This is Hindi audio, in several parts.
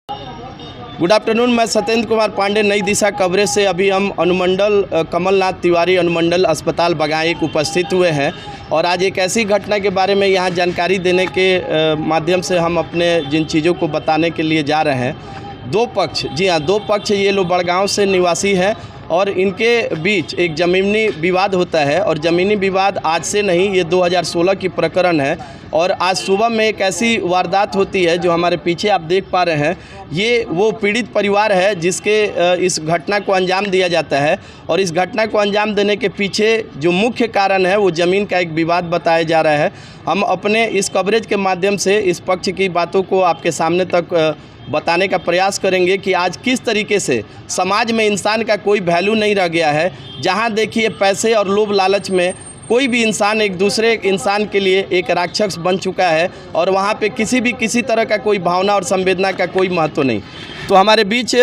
गुड आफ्टरनून, मैं सत्येंद्र कुमार पांडे, नई दिशा कवरेज से। अभी हम अनुमंडल कमलनाथ तिवारी अनुमंडल अस्पताल बगाएं उपस्थित हुए हैं और आज एक ऐसी घटना के बारे में यहाँ जानकारी देने के माध्यम से हम अपने जिन चीज़ों को बताने के लिए जा रहे हैं। दो पक्ष, जी हाँ, दो पक्ष, ये लोग बड़गांव से निवासी हैं और इनके बीच एक ज़मीनी विवाद होता है और ज़मीनी विवाद आज से नहीं, ये 2016 की प्रकरण है। और आज सुबह में एक ऐसी वारदात होती है जो हमारे पीछे आप देख पा रहे हैं। ये वो पीड़ित परिवार है जिसके इस घटना को अंजाम दिया जाता है और इस घटना को अंजाम देने के पीछे जो मुख्य कारण है वो ज़मीन का एक विवाद बताया जा रहा है। हम अपने इस कवरेज के माध्यम से इस पक्ष की बातों को आपके सामने तक बताने का प्रयास करेंगे कि आज किस तरीके से समाज में इंसान का कोई वैल्यू नहीं रह गया है। जहां देखिए पैसे और लोभ लालच में कोई भी इंसान एक दूसरे इंसान के लिए एक राक्षस बन चुका है और वहां पे किसी तरह का कोई भावना और संवेदना का कोई महत्व नहीं। तो हमारे बीच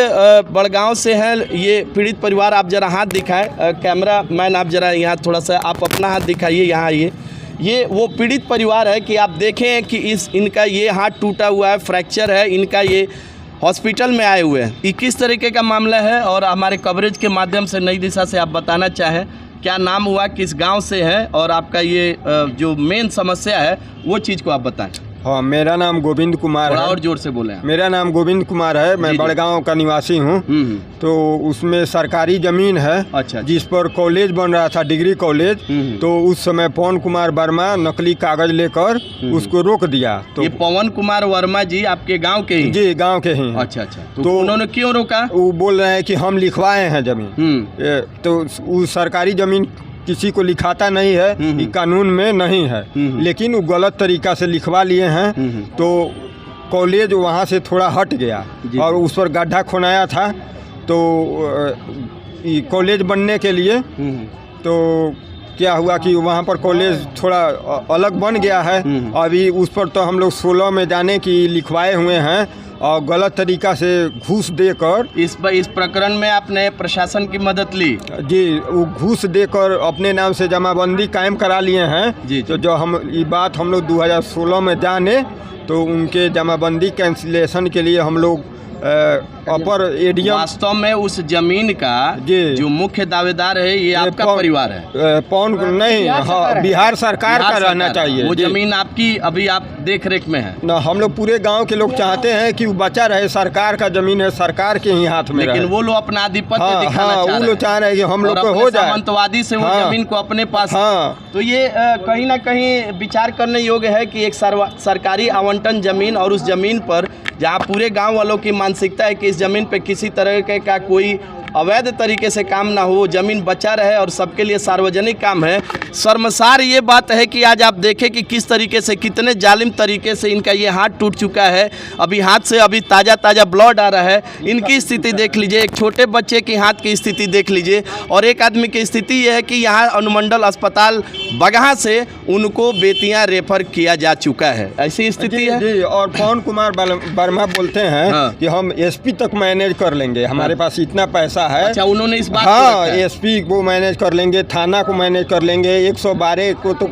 बड़गांव से हैं ये पीड़ित परिवार। आप ज़रा हाथ दिखाएं, कैमरा मैन आप ज़रा यहाँ थोड़ा सा आप अपना हाथ दिखाइए, यहाँ आइए। ये वो पीड़ित परिवार है कि आप देखें कि इनका ये हाथ टूटा हुआ है, फ्रैक्चर है इनका, ये हॉस्पिटल में आए हुए हैं। ये किस तरीके का मामला है और हमारे कवरेज के माध्यम से नई दिशा से आप बताना चाहें, क्या नाम हुआ, किस गांव से है और आपका ये जो मेन समस्या है वो चीज़ को आप बताएं। हाँ, मेरा नाम गोविंद कुमार है। और जोर से बोलें। मेरा नाम गोविंद कुमार है, मैं बड़गांव का निवासी हूँ। तो उसमें सरकारी ज़मीन है। अच्छा। जिस पर कॉलेज बन रहा था, डिग्री कॉलेज। तो उस समय पवन कुमार वर्मा नकली कागज लेकर उसको रोक दिया। तो ये पवन कुमार वर्मा जी आपके गांव के ही? जी, गांव के ही। अच्छा। तो उन्होंने क्यों रोका? वो बोल रहे हैं कि हम लिखवाए हैं ज़मीन। तो वो सरकारी ज़मीन किसी को लिखाता नहीं है, ये कानून में नहीं है, लेकिन वो गलत तरीका से लिखवा लिए हैं। तो कॉलेज वहाँ से थोड़ा हट गया और उस पर गड्ढा खोनाया था। तो कॉलेज बनने के लिए तो क्या हुआ कि वहाँ पर कॉलेज थोड़ा अलग बन गया है। अभी उस पर तो हम लोग 16 में जाने की लिखवाए हुए हैं और गलत तरीका से घूस देकर इस प्रकरण में आपने प्रशासन की मदद ली? जी, वो घूस देकर अपने नाम से जमाबंदी कायम करा लिए हैं। जी। तो जो हम ये बात हम लोग 2016 में जाने तो उनके जमाबंदी कैंसिलेशन के लिए हम लोग अपर एडीएम। वास्तव में उस जमीन का जो मुख्य दावेदार है ये आपका परिवार है? पवन नहीं, हाँ, बिहार सरकार का रहना चाहिए। वो जमीन आपकी अभी आप देख रेख में है ना? हम लोग पूरे गांव के लोग चाहते हैं कि वो बचा रहे, सरकार का जमीन है, सरकार के ही हाथ में। लेकिन वो लोग अपना आधिपत्य दिखाना चाह रहे हैं। वो लोग चाह रहे हैं कि हम लोग को हो जाए, सामंतवादी से वो जमीन को अपने पास। तो ये कहीं ना कहीं विचार करने योग्य है कि एक सरकारी आवंटन जमीन और उस जमीन पर जहाँ पूरे गांव वालों की मानसिकता है कि इस ज़मीन पे किसी तरह का कोई अवैध तरीके से काम ना हो, ज़मीन बचा रहे और सबके लिए सार्वजनिक काम है। शर्मसार ये बात है कि आज आप देखें कि किस तरीके से, कितने जालिम तरीके से इनका ये हाथ टूट चुका है। अभी हाथ से अभी ताज़ा ब्लड आ रहा है। इनकी स्थिति देख लीजिए, एक छोटे बच्चे की हाथ की स्थिति देख लीजिए और एक आदमी की स्थिति ये है कि यहाँ अनुमंडल अस्पताल बगहा से उनको बेतियाँ रेफर किया जा चुका है। ऐसी स्थिति है। जी, और पवन कुमार वर्मा बोलते हैं कि हम एसपी तक मैनेज कर लेंगे, हमारे पास इतना पैसा है। अच्छा, उन्होंने इस बात हाँ, एसपी को मैनेज कर लेंगे, थाना को मैनेज कर लेंगे, 112 को तो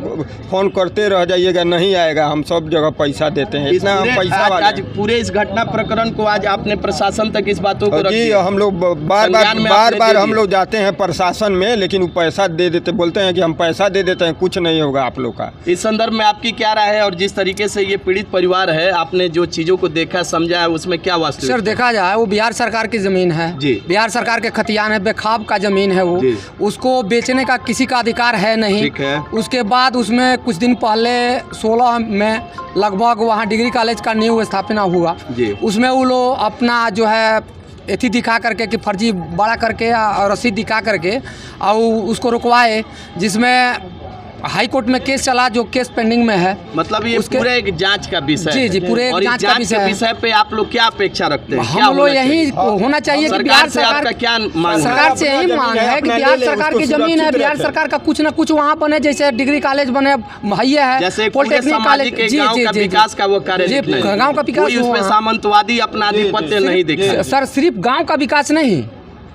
फोन करते रह जाइएगा, नहीं आएगा, हम सब जगह पैसा देते हैं, इतना हम पैसा वाले। आज पूरे इस घटना प्रकरण को आज आपने प्रशासन तक इस बातों को रख दिया? हम लोग बार हम लोग जाते हैं प्रशासन में, लेकिन वो पैसा दे देते, बोलते हैं कि हम पैसा दे देते हैं, कुछ नहीं होगा आप लोग का। इस संदर्भ में आपकी क्या राय है और जिस तरीके से ये पीड़ित परिवार है, आपने जो चीजों को देखा समझा है उसमें क्या वास्तविक? सर, देखा जाए वो बिहार सरकार की जमीन है जी, बिहार सरकार के खतियान है, बेखाब का जमीन है वो, उसको बेचने का किसी का अधिकार है नहीं। ठीक है। उसके बाद उसमें कुछ दिन पहले 16 में लगभग वहाँ डिग्री कॉलेज का न्यू स्थापना हुआ। उसमें वो लोग अपना जो है एथी दिखा करके कि फर्जी बड़ा करके और रसीद दिखा करके और उसको रुकवाए, जिसमें हाई कोर्ट में केस चला, जो केस पेंडिंग में है। मतलब ये पूरे एक जांच का विषय है। जी, पूरे एक जांच का विषय पे आप लोग क्या अपेक्षा रखते हैं? हम लोग यही होना चाहिए कि बिहार सरकार का क्या मांग, सरकार से यही मांग है कि बिहार सरकार की जमीन है, बिहार सरकार का कुछ ना कुछ वहाँ बने, जैसे डिग्री कॉलेज बने, भैया है, जैसे पॉलिटेक्निक कॉलेज। जी, विकास का वो कार्य, गाँव का विकास, उसमें सामंतवादी अपना आधिपत्य नहीं दिखा। सर, सिर्फ गाँव का विकास नहीं,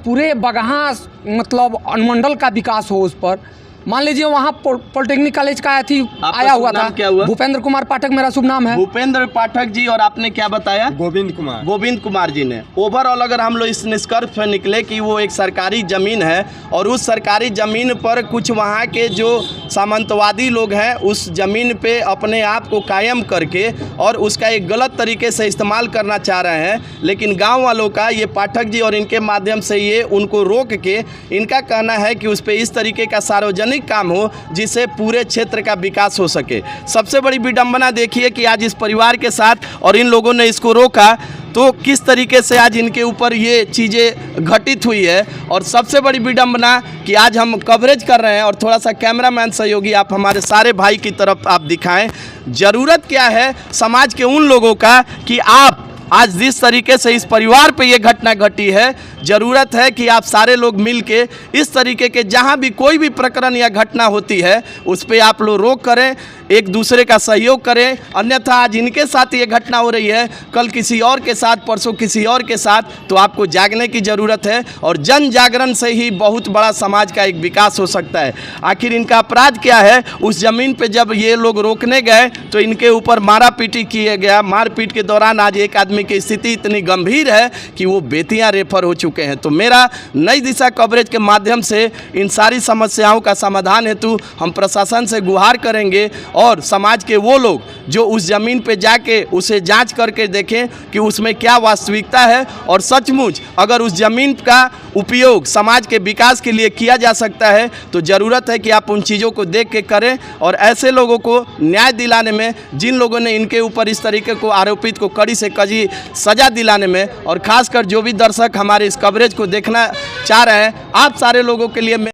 पूरे बगहा मतलब अनुमंडल का विकास हो, उस पर मान लीजिए वहाँ पॉलिटेक्निक कॉलेज का थी आया हुआ था। क्या हुआ? भूपेंद्र कुमार पाठक मेरा शुभ नाम है। भूपेंद्र पाठक जी, और आपने क्या बताया? गोविंद कुमार। गोविंद कुमार जी ने। ओवरऑल अगर हम लोग इस निष्कर्ष पर निकले कि वो एक सरकारी ज़मीन है और उस सरकारी ज़मीन पर कुछ वहाँ के जो सामंतवादी लोग हैं उस ज़मीन पे अपने आप को कायम करके और उसका एक गलत तरीके से इस्तेमाल करना चाह रहे हैं, लेकिन गांव वालों का ये पाठक जी और इनके माध्यम से ये उनको रोक के इनका कहना है कि उस पर इस तरीके का सार्वजनिक काम हो जिससे पूरे क्षेत्र का विकास हो सके। सबसे बड़ी विडंबना देखिए कि आज इस परिवार के साथ और इन लोगों ने इसको रोका तो किस तरीके से आज इनके ऊपर ये चीज़ें घटित हुई है। और सबसे बड़ी विडंबना कि आज हम कवरेज कर रहे हैं और थोड़ा सा कैमरामैन सहयोगी आप हमारे सारे भाई की तरफ आप दिखाएं, ज़रूरत क्या है समाज के उन लोगों का कि आप आज जिस तरीके से इस परिवार पे ये घटना घटी है, ज़रूरत है कि आप सारे लोग मिल के इस तरीके के जहाँ भी कोई भी प्रकरण या घटना होती है उस पर आप लोग रोक करें, एक दूसरे का सहयोग करें। अन्यथा आज इनके साथ ये घटना हो रही है, कल किसी और के साथ, परसों किसी और के साथ, तो आपको जागने की ज़रूरत है और जन जागरण से ही बहुत बड़ा समाज का एक विकास हो सकता है। आखिर इनका अपराध क्या है? उस ज़मीन पे जब ये लोग रोकने गए तो इनके ऊपर मारापीटी किया गया। मारपीट के दौरान आज एक आदमी की स्थिति इतनी गंभीर है कि वो बेतियां रेफर हो चुके हैं। तो मेरा नई दिशा कवरेज के माध्यम से इन सारी समस्याओं का समाधान हेतु हम प्रशासन से गुहार करेंगे और समाज के वो लोग जो उस ज़मीन पे जाके उसे जांच करके देखें कि उसमें क्या वास्तविकता है और सचमुच अगर उस ज़मीन का उपयोग समाज के विकास के लिए किया जा सकता है तो ज़रूरत है कि आप उन चीज़ों को देख के करें और ऐसे लोगों को न्याय दिलाने में, जिन लोगों ने इनके ऊपर इस तरीके को आरोपित को कड़ी से कड़ी सज़ा दिलाने में, और ख़ासकर जो भी दर्शक हमारे इस कवरेज को देखना चाह रहे हैं, आप सारे लोगों के लिए